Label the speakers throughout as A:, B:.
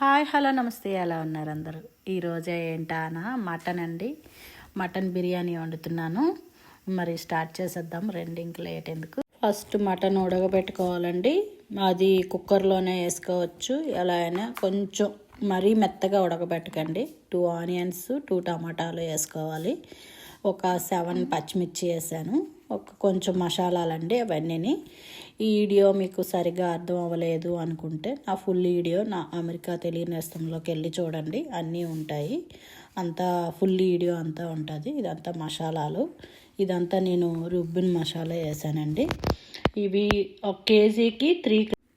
A: Hi hello నమస్తే, ఎలా ఉన్నారు అందరూ? ఈరోజే ఏంటానా మటన్ అండి, మటన్ బిర్యానీ వండుతున్నాను. మరి స్టార్ట్ చేసేద్దాం, ఇంక లేట్ ఎందుకు. ఫస్ట్ మటన్ ఉడకబెట్టుకోవాలండి. అది కుక్కర్లోనే వేసుకోవచ్చు, ఎలా అయినా. కొంచెం మరీ మెత్తగా ఉడకబెట్టకండి. 2 ఆనియన్స్ 2 టమాటాలు వేసుకోవాలి. ఒక 7 పచ్చిమిర్చి వేసాను. కొంచెం మసాలాలండి అవన్నీ. ఈ వీడియో మీకు సరిగా అర్థం అవ్వలేదు అనుకుంటే నా ఫుల్ వీడియో నా అమెరికా తెలియనేస్తంలోకి వెళ్ళి చూడండి, అన్నీ ఉంటాయి. అంతా ఫుల్ వీడియో అంతా ఉంటుంది. ఇదంతా మసాలాలు, ఇదంతా నేను రుబ్బిన మసాలా వేసానండి. ఇవి 1 కేజీకి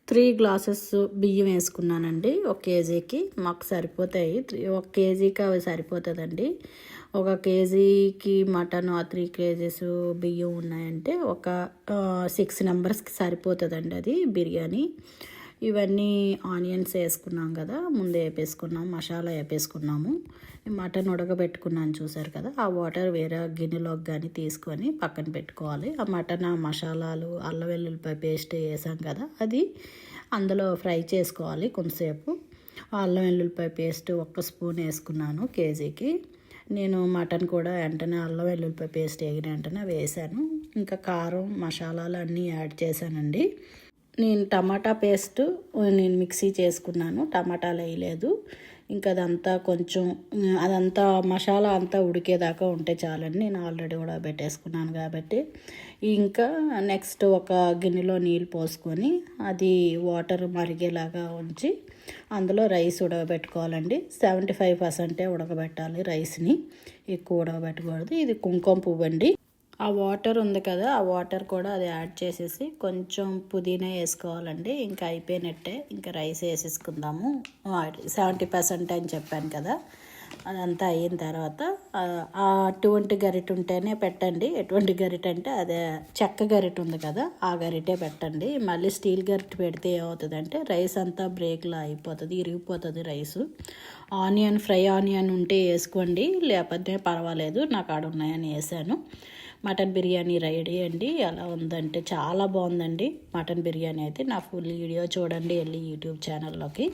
A: 3 గ్లాసెస్ బియ్యం వేసుకున్నానండి. 1 కేజీకి మాకు సరిపోతాయి. 1 కేజీకి అవి సరిపోతుందండి. 1 కేజీకి మటన్ 3 కేజీస్ బియ్యం ఉన్నాయంటే ఒక 6 మెంబర్స్కి సరిపోతుందండి అది బిర్యానీ. ఇవన్నీ ఆనియన్స్ వేసుకున్నాం కదా, ముందే వేపేసుకున్నాం, మసాలా వేపేసుకున్నాము. మటన్ ఉడకబెట్టుకున్నాను చూసారు కదా, ఆ వాటర్ వేరే గిన్నెలోకి కానీ తీసుకొని పక్కన పెట్టుకోవాలి. ఆ మటన్, ఆ మసాలాలు, అల్లం వెల్లుల్లిపాయ పేస్ట్ వేసాం కదా, అది అందులో ఫ్రై చేసుకోవాలి కొంతసేపు. అల్లం వెల్లుల్లిపాయ పేస్ట్ 1 స్పూన్ వేసుకున్నాను కేజీకి. నేను మటన్ కూడా వెంటనే అల్లం వెల్లుల్లిపాయ పేస్ట్ వేగిన వెంటనే వేసాను. ఇంకా కారం మసాలాలు అన్నీ యాడ్ చేశానండి. నేను టమాటా పేస్ట్ మిక్సీ చేసుకున్నాను, టమాటాలు వేయలేదు. ఇంకా అదంతా కొంచెం అదంతా మసాలా అంతా ఉడికేదాకా ఉంటే చాలండి. నేను ఆల్రెడీ కూడా పెట్టేసుకున్నాను కాబట్టి. ఇంకా నెక్స్ట్ ఒక గిన్నెలో నీళ్ళు పోసుకొని అది వాటర్ మరిగేలాగా ఉంచి అందులో రైస్ ఉడకబెట్టుకోవాలండి. 75% ఉడకబెట్టాలి రైస్ని, ఎక్కువ ఉడకబెట్టకూడదు. ఇది కుంకుమ పువ్వు అండి. ఆ వాటర్ ఉంది కదా, ఆ వాటర్ కూడా అది యాడ్ చేసేసి కొంచెం పుదీనా వేసుకోవాలండి. ఇంకా అయిపోయినట్టే. ఇంకా రైస్ వేసేసుకుందాము. 70% అని చెప్పాను కదా, అదంతా అయిన తర్వాత అటువంటి గరిటె ఉంటేనే పెట్టండి. ఎటువంటి గరిటె అంటే అదే చెక్క గరిటె ఉంది కదా, ఆ గరిటే పెట్టండి. మళ్ళీ స్టీల్ గరిటె పెడితే ఏమవుతుందంటే రైస్ అంతా బ్రేక్లా అయిపోతుంది, ఇరిగిపోతుంది రైసు. ఫ్రై ఆనియన్ ఉంటే వేసుకోండి, లేకపోతే పర్వాలేదు. నాకు ఆడ ఉన్నాయని వేసాను. మటన్ బిర్యానీ రెడీ అండి. ఎలా ఉందంటే చాలా బాగుందండి మటన్ బిర్యానీ అయితే. నా ఫుల్ వీడియో చూడండి వెళ్ళి యూట్యూబ్ ఛానల్లోకి.